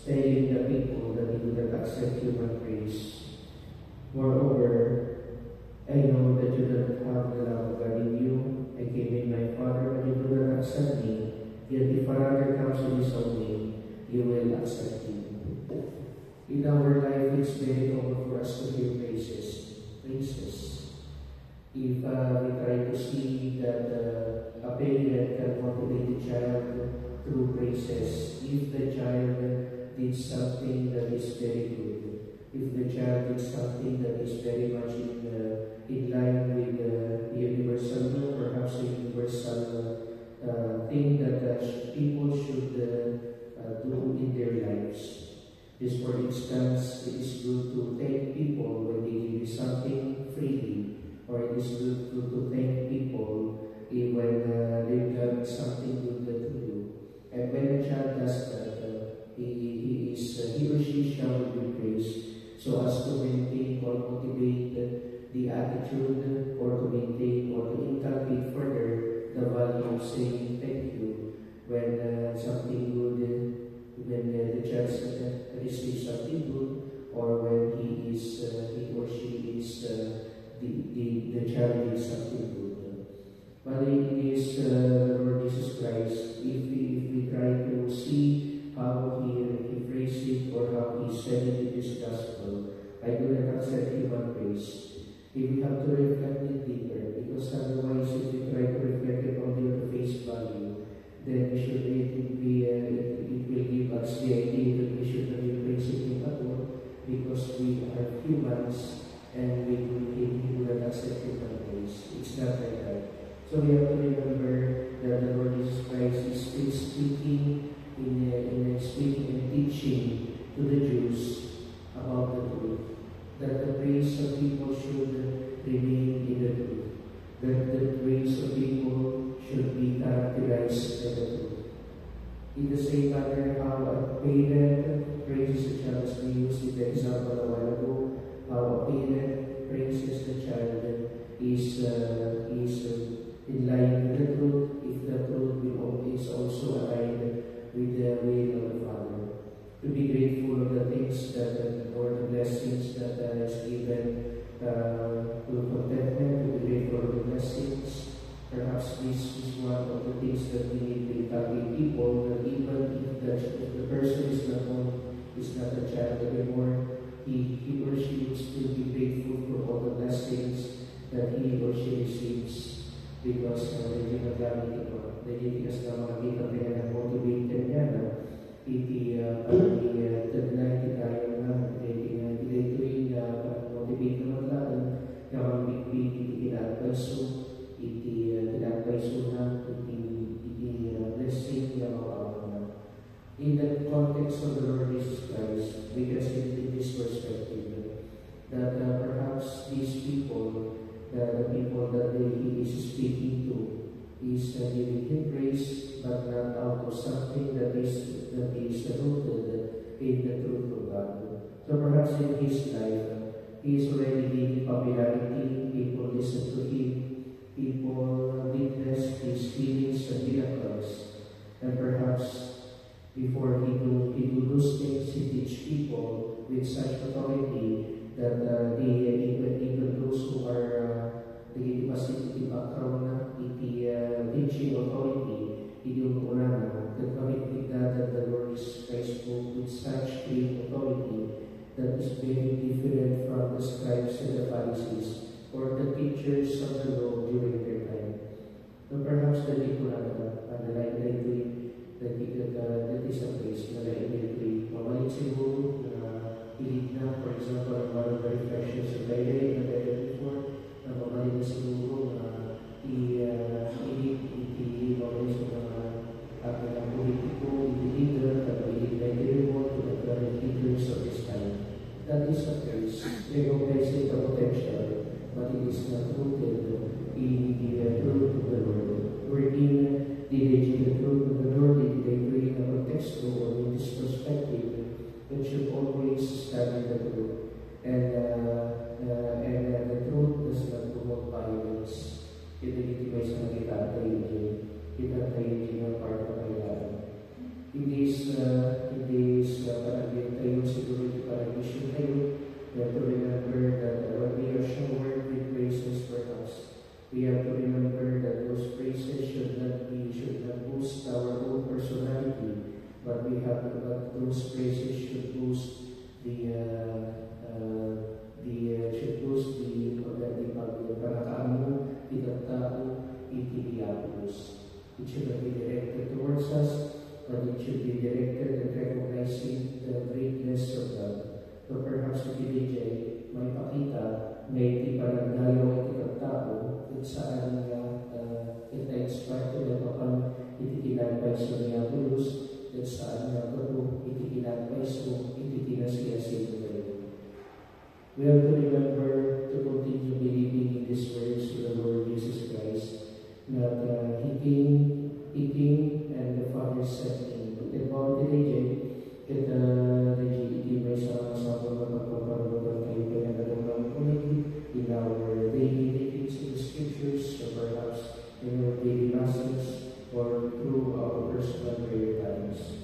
telling the people that he would not accept human praise. Moreover, I know that you don't have the love of God in you. I came in my Father, but you do not accept me. Yet if another comes in his own name, you will accept him. In our life, it's very common for us to hear praises. If we try to see that a parent can motivate the child through praises, if the child did something that is very good, if the child did something that is very much in line with the universal law, perhaps a universal thing that people should do in their lives. This, for instance, it is good to thank people when they give you something freely, or it is good to thank people when they've done something good to you. And when a child does that, he or she shall be praised, so as to maintain or motivate the attitude, or to maintain or to inculcate further the value of saying thank you when something good. When the child receives something good, or when he or she is the child is something good. But it is the Lord Jesus Christ. If we try to see how he phrased it, or how he said it in his gospel, I do not accept human praise. We have to reflect it deeper, because otherwise, if we try to reflect it only on the face value, then it will give us the idea that we should not be praising him at all, because we are humans and we will not accept human praise. It's not like that. So we have to remember that the Lord Jesus Christ is still speaking speaking and teaching to the Jews about the truth, that the praise of people should remain in the truth, that the praise of people should be characterized by the truth. In the same manner, how a parent praises a child, as we used in the example a while ago, how a parent praises the child is in line with the truth, if the truth is also aligned with the will of the Father. To be grateful of the things or the blessings that is given, to contentment, to be grateful of the blessings. Perhaps this is one of the things that we need to inculcate people, that even if the person is not a child anymore, he or she will still be grateful for all the blessings that he or she receives, because medyo naglamit ito. Nagiging na makikita kaya na motivated niya na taglay tayo na ito yung motivate naman natin na magbibig iti-advice iti-advice na iti-blessing na makawa. In the context of the Lord Jesus Christ, we can see in this perspective that perhaps these people, the people that he is speaking to, is giving him praise, but not out of something that is rooted in the truth of God. So perhaps in his life, he is already gaining popularity, people listen to him, people witness his healings and miracles, and perhaps before he do those things, he teach people with such authority that even those who are the capacity background na teaching authority, that the Lord Christ spoke with such great authority that is very different from the scribes and the Pharisees, or the teachers of the law during their time. So perhaps the Nicolata, the line that is a place na lain mamalit siguro na pilit na, for example, ang mga reflections sa diary na diary before, na mamalit na siguro na mamalit sa mga politiko, leader, kapag i-leader to the current leaders of this time. That is a curse. Recognizing the potential, but it is not rooted in the truth of the Lord. Wherein the truth of the Lord, in the context or in this perspective, it should always stand in the truth. And the truth does not promote violence. Ito sa kita tayo ng part of kailangan. In this we have, but those praises should boost should boost the pagkakaano, tao, iti diabolos. It should not be directed towards us, but it should be directed at recognizing the greatness of God. So perhaps iti DJ, may pakita, may iti panagdayaw iti tao, kung saan ita-expect na papan iti kinagpay sa diabolos, kung saan nga ito iti kinagpay sa iti kinasiyasito kayo. We have to remember to continue believing in these words of the Lord Jesus Christ, that He came and the Father sent Him. But about the day, kita iti may sama-sama na pagpaparoon kayo pinagalang ulit in our daily readings of the Scriptures, or perhaps in our daily masses, or through our personal prayer times.